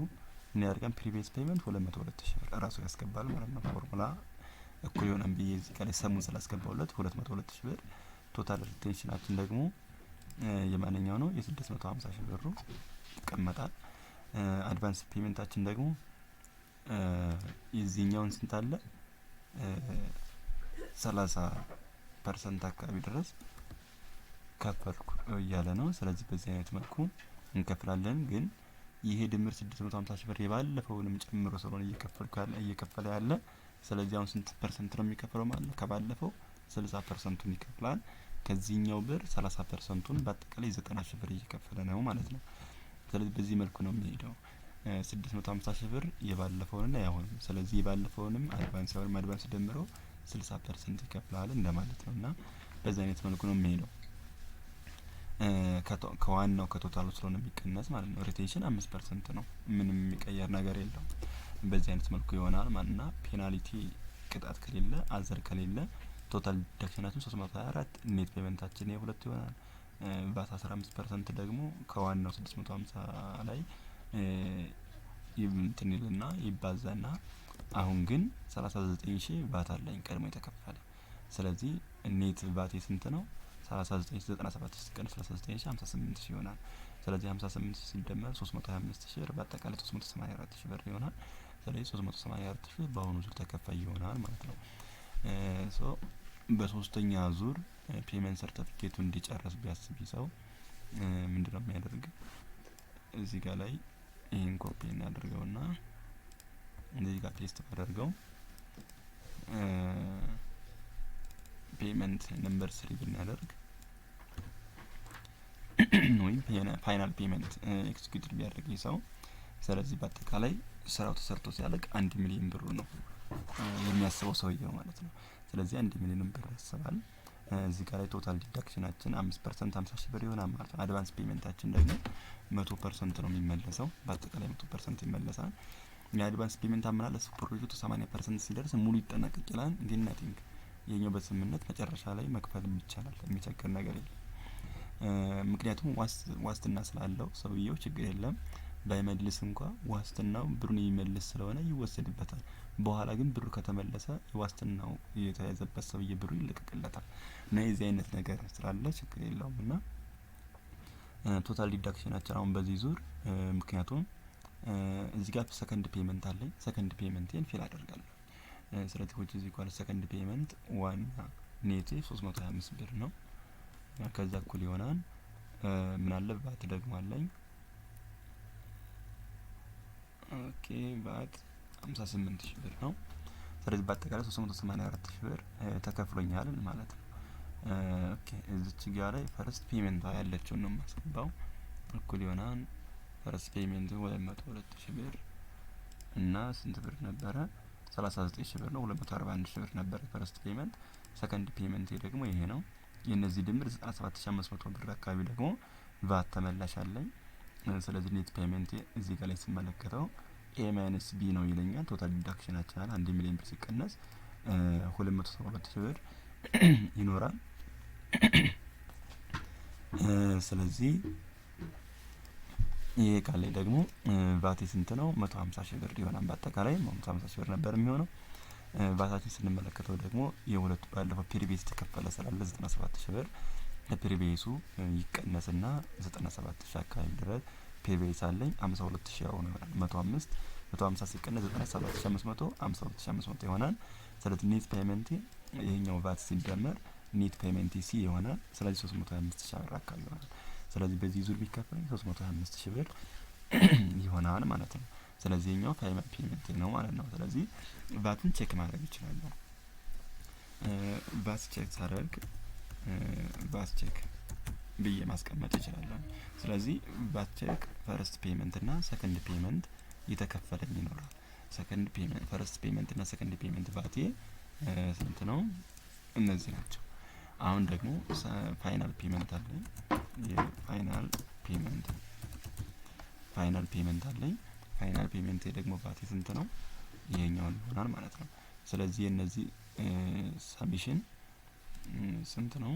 [SPEAKER 1] ምን ያደርጋል? ፕሪቪየስ ፔመንት 202 ሺህ ብር ራሱ ያስገባል ማለት ነው። ፎርሙላ እኩል ይሆናል ብዬ እዚህ ጋር ላይ ሰሙን ስላስገባውለት 202 ሺህ ብር። ቶታል ሪቴንሽናችን ደግሞ የማንኛው ነው? የ650 ሺህ ብሩ ይቀመጣል። አድቫንስ ፔመንታችን ደግሞ የዚህኛውን ስንት አለ? 30% አካባቢ ድረስ ከፈልኩ እያለ ነው። ስለዚህ በዚህ አይነት መልኩ እንከፍላለን። ግን ይሄ ድምር 650 ሺህ ብር የባለፈውንም ጨምሮ ስለሆነ እየከፈለ ያለ። ስለዚህ አሁን ስንት ፐርሰንት ነው የሚከፈለው ማለት ነው? ከባለፈው 60%ን ይከፍላል። ከዚህኛው ብር 30%ን በአጠቃላይ 90 ሺህ ብር እየከፈለ ነው ማለት ነው። ስለዚህ በዚህ መልኩ ነው የሚሄደው። 650 ሺህ ብር የባለፈውንና ያሁን። ስለዚህ የባለፈውንም አድቫንስ ደምሮ 60% ይከፍላል እንደማለት ነው። እና በዚህ አይነት መልኩ ነው የሚሄደው። ከዋናው ከቶታሉ ስለሆነ የሚቀነስ ማለት ነው። ሪቴንሽን 5% ነው። ምንም የሚቀየር ነገር የለውም። በዚህ አይነት መልኩ ይሆናል ማለትና ፔናልቲ ቅጣት ከሌለ አዘር ከሌለ ቶታል ዲዳክሽናችን 324 ኔት ፔመንታችን የሁለት ይሆናል። ቫት 15% ደግሞ ከዋናው 650 ላይ ይብንትንልና ይባዛና አሁን ግን 39000 ቫት አለኝ ቀድሞ የተከፈለ። ስለዚህ ኔት ቫቴ ስንት ነው? 3997 ሲቀነስ 39058 ይሆናል። ስለዚህ 58 ሲደመር 325 ብር በአጠቃላይ 384 ብር ይሆናል። ስለዚህ 384 ብር በአሁኑ ዙር ተከፋይ ይሆናል ማለት ነው። ሶ በሶስተኛ ዙር ፔመንት ሰርተፊኬቱ እንዲጨርስ ቢያስብ ሰው ምንድነው የሚያደርግ? እዚህ ጋር ላይ ይሄን ኮፒ እናደርገውና እዚህ ጋር ፔስት አደርገው ፔመንት ነምበር 3 ብናደርግ ወይም ፋይናል ፔመንት ኤክስኪዩት ቢያደርግ ሰው ስለዚህ በአጠቃላይ ስራው ተሰርቶ ሲያልቅ 1 ሚሊዮን ብር ነው የሚያስበው ሰውየው ማለት ነው። ስለዚህ 1 ሚሊዮን ብር ያስባል። እዚህ ጋር ላይ ቶታል ዲዳክሽናችን 5% 50,000 ብር ይሆናል ማለት ነው። አድቫንስ ፔመንታችን ደግሞ 100% ነው የሚመለሰው። በአጠቃላይ 100% ይመለሳል። የአድቫንስ ፔመንት አመላለስ ፕሮጀክቱ 80% ሲደርስ ሙሉ ይጠናቀቅ ይላል። ግን ናቲንግ የኛው በስምምነት መጨረሻ ላይ መክፈል ይቻላል። የሚቸገር ነገር የለም። ምክንያቱም ዋስትና ስላለው ሰውየው ችግር የለም። ባይመልስ እንኳን ዋስትናው ብሩን የሚመልስ ስለሆነ ይወሰድበታል። በኋላ ግን ብሩ ከተመለሰ ዋስትናው የተያዘበት ሰውዬ ብሩ ይለቀቅለታል። እና የዚህ አይነት ነገር ስላለ ችግር የለውም። እና ቶታል ዲዳክሽናችን አሁን በዚህ ዙር ምክንያቱም እዚህ ጋር ሰከንድ ፔመንት አለኝ። ሰከንድ ፔመንቴን ፊል አደርጋለሁ። ስለዚህ ወጪ እዚህ ጋር ሰከንድ ፔመንት ዋና ኔቴ 325 ብር ነው። ከዛ እኩል ይሆናል ምን አለ ቫት ደግሞ አለኝ። ኦኬ ቫት 58,000 ብር ነው። ስለዚህ በአጠቃላይ 384,000 ብር ተከፍሎኛል ማለት ነው። ኦኬ እዚች ጋር ላይ ፈርስት ፔመንት ያለችው ነው የማስገባው። እኩል ይሆናል ፈርስት ፔመንት 202,000 ብር እና ስንት ብር ነበረ? 39,000 ብር ነው። 241,000 ብር ነበረ ፈርስት ፔመንት። ሰከንድ ፔመንት ደግሞ ይሄ ነው። የነዚህ ድምር 97,500 ብር አካባቢ ደግሞ ቫት ተመላሽ አለኝ። ስለዚህ ኔት ፔመንት እዚህ ጋር ላይ ስመለከተው ኤ ማይነስ ቢ ነው ይለኛል። ቶታል ዲዳክሽናችን አለ 1 ሚሊዮን ብር ሲቀነስ 272,000 ብር ይኖራል። ስለዚህ ይሄ ቃል ላይ ደግሞ ቫቴ ስንት ነው? 150,000 ብር ይሆናል። በአጠቃላይ 150,000 ብር ነበር የሚሆነው። ቫታችን ስንመለከተው ደግሞ የሁለቱ ባለፈው ፔሪቤስ ተከፈለ ስላለ 97,000 ብር ለፔሪቤሱ ይቀነስና 97,000 አካባቢ ድረስ ፔሪቤስ አለኝ። 52,000 ያው 150 ሲቀነስ 97,500 52,500 ይሆናል። ስለዚህ ኔት ፔመንት ይሄኛው ቫት ሲደመር ኔት ፔመንት ሲ ይሆናል። ስለዚህ 325,000 ብር አካባቢ ይሆናል። ስለዚህ በዚህ ዙር ቢከፈለኝ 325,000 ብር ይሆናል ማለት ነው። ስለዚህ የኛው ፋይናል ፔመንት ነው ማለት ነው። ስለዚህ ቫትን ቼክ ማድረግ ይችላል። ቫት ቼክ ሳደርግ ቫት ቼክ ብዬ ማስቀመጥ ይችላል። ስለዚህ ቫት ቼክ ፈርስት ፔመንት እና ሰከንድ ፔመንት የተከፈለኝ ይኖራል። ሰከንድ ፔመንት ፈርስት ፔመንት እና ሰከንድ ፔመንት ቫቴ ስንት ነው? እነዚህ ናቸው። አሁን ደግሞ ፋይናል ፔመንት አለኝ። የፋይናል ፔመንት አለኝ። ፋይናል ፔመንት ደግሞ ቫቴ ስንት ነው? ይሄኛው ይሆናል ማለት ነው። ስለዚህ የነዚህ ሰሚሽን ስንት ነው?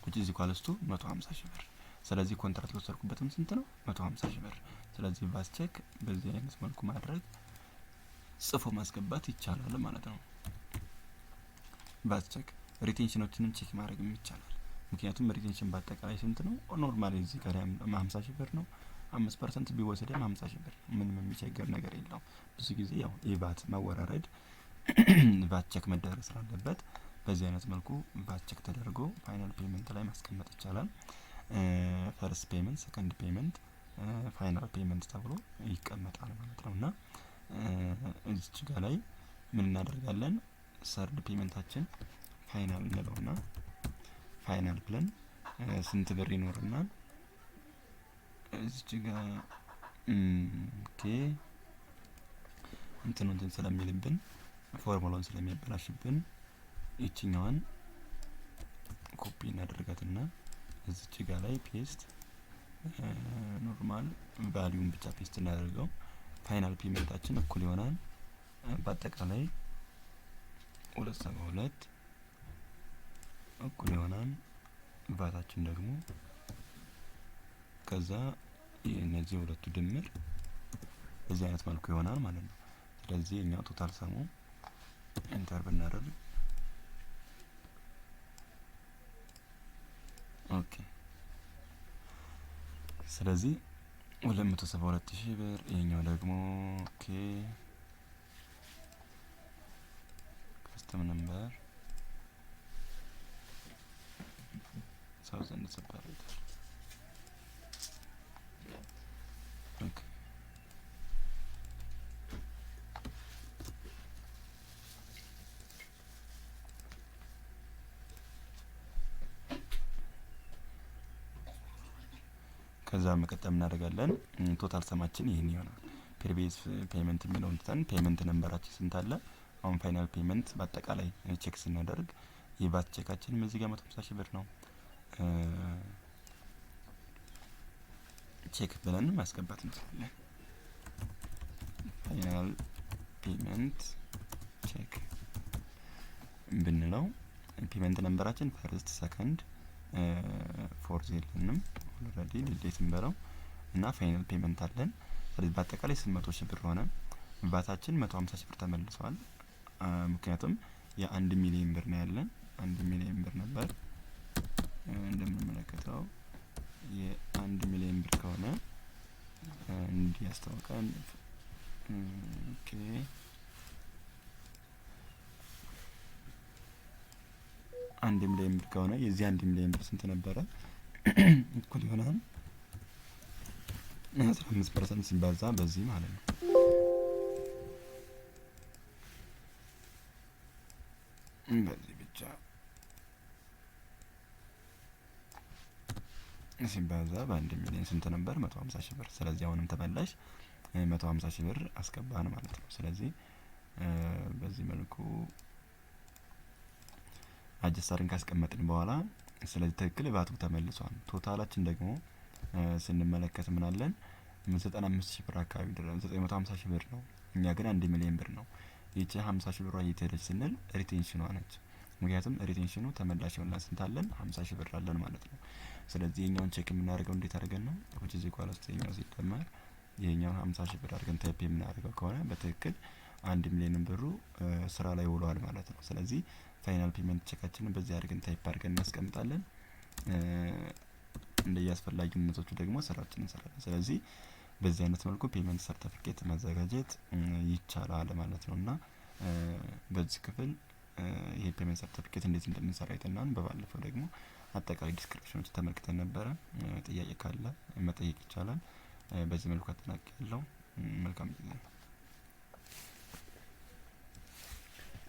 [SPEAKER 1] which is equals to 150,000 ብር። ስለዚህ ኮንትራክት ወሰድኩበትም ስንት ነው? 150,000 ብር። ስለዚህ ቫት ቼክ በዚህ አይነት መልኩ ማድረግ ጽፎ ማስገባት ይቻላል ማለት ነው። ቫት ቼክ ሪቴንሽኖችንም ቼክ ማድረግ ይቻላል። ምክንያቱም ሪቴንሽን በአጠቃላይ ስንት ነው? ኖርማሊ እዚህ ጋር 50,000 ብር ነው። 5% ቢወሰድም 50,000 ብር ምንም የሚቸገር ነገር የለውም። ብዙ ጊዜ ያው የቫት ማወራረድ ቫት ቼክ መደረግ ስላለበት በዚህ አይነት መልኩ ቫት ቼክ ተደርጎ ፋይናል ፔመንት ላይ ማስቀመጥ ይቻላል። ፈርስት ፔመንት፣ ሰከንድ ፔመንት፣ ፋይናል ፔመንት ተብሎ ይቀመጣል ማለት ነው። እና እዚህ ጋር ላይ ምን እናደርጋለን? ሰርድ ፔመንታችን ፋይናል እንለውና ፋይናል ብለን ስንት ብር ይኖርናል? እዚህ ጋር ኦኬ እንትን ስለሚልብን ፎርሙላውን ስለሚያበላሽብን ይችኛዋን ኮፒ እናደርጋትና እዚች ጋር ላይ ፔስት ኖርማል ቫልዩን ብቻ ፔስት እናደርገው። ፋይናል ፔመንታችን እኩል ይሆናል በአጠቃላይ 272 እኩል ይሆናል ቫታችን ደግሞ ከዛ የነዚህ ሁለቱ ድምር በዚህ አይነት መልኩ ይሆናል ማለት ነው። ስለዚህ እኛ ቶታል ሰሙ ኢንተር ብናደርግ ኦኬ ስለዚህ 272,000 ብር ይሄኛው ደግሞ ኦኬ ከስተም ነምበር 1000 ሰፓሬተር ኦኬ ከዛ መቀጠል እናደርጋለን። ቶታል ሰማችን ይሄን ይሆናል። ፕሪቪየስ ፔመንት የሚለውን ትተን ፔመንት ነምበራችን ስንት አለ? አሁን ፋይናል ፔመንት በአጠቃላይ ቼክ ስናደርግ የቫት ቼካችን እዚህ ጋር 150,000 ብር ነው። ቼክ ብለን ማስገባት እንችላለን። ፋይናል ፔመንት ቼክ ብንለው ፔመንት ነምበራችን ፈርስት ሰከንድ ፎርዝ የለንም ኦልሬዲ ዲሌት እንበለው እና ፋይናል ፔመንት አለን። ስለዚህ በአጠቃላይ 800,000 ብር ሆነ። ቫታችን 150,000 ብር ተመልሷል። ምክንያቱም የ1 ሚሊዮን ብር ነው ያለን። 1 ሚሊዮን ብር ነበር እንደምንመለከተው የ1 ሚሊዮን ብር ከሆነ እንዲህ ያስታውቃል። ኦኬ 1 ሚሊዮን ብር ከሆነ የዚህ 1 ሚሊዮን ብር ስንት ነበረ? እኩል ይሆናል 15% ሲባዛ በዚህ ማለት ነው። በዚህ ብቻ ሲባዛ በ1 ሚሊዮን ስንት ነበር? 150,000 ብር። ስለዚህ አሁንም ተመላሽ 150,000 ብር አስገባን ማለት ነው። ስለዚህ በዚህ መልኩ አጀስታርን ካስቀመጥን በኋላ ስለዚህ ትክክል ቫቱ ተመልሷል። ቶታላችን ደግሞ ስንመለከት ምን አለን? 95,000 ብር አካባቢ ድረስ 950,000 ብር ነው። እኛ ግን 1 ሚሊዮን ብር ነው። ይቺ 50,000 ብሯ እየተሄደች ስንል ሪቴንሽኗ ነች። ምክንያቱም ሪቴንሽኑ ተመላሽ ይሆንና ስንት አለን? 50,000 ብር አለን ማለት ነው። ስለዚህ የኛውን ቼክ የምናደርገው እንዴት አድርገን ነው? which is equal to የኛው ሲደመር የኛውን 50,000 ብር አድርገን ታይፕ የምናደርገው ከሆነ በትክክል 1 ሚሊዮን ብሩ ስራ ላይ ውሏል ማለት ነው። ስለዚህ ፋይናል ፔመንት ቼካችንን በዚህ አድርገን ታይፕ አድርገን እናስቀምጣለን። እንደየአስፈላጊነቶቹ ደግሞ ስራዎችን እንሰራለን። ስለዚህ በዚህ አይነት መልኩ ፔመንት ሰርቲፊኬት ማዘጋጀት ይቻላል ማለት ነው። እና በዚህ ክፍል ይሄ ፔመንት ሰርቲፊኬት እንዴት እንደምንሰራ አይተናል። በባለፈው ደግሞ አጠቃላይ ዲስክሪፕሽኖች ተመልክተን ነበረ። ጥያቄ ካለ መጠየቅ ይቻላል። በዚህ መልኩ አጠናቅቄያለሁ። መልካም ጊዜ።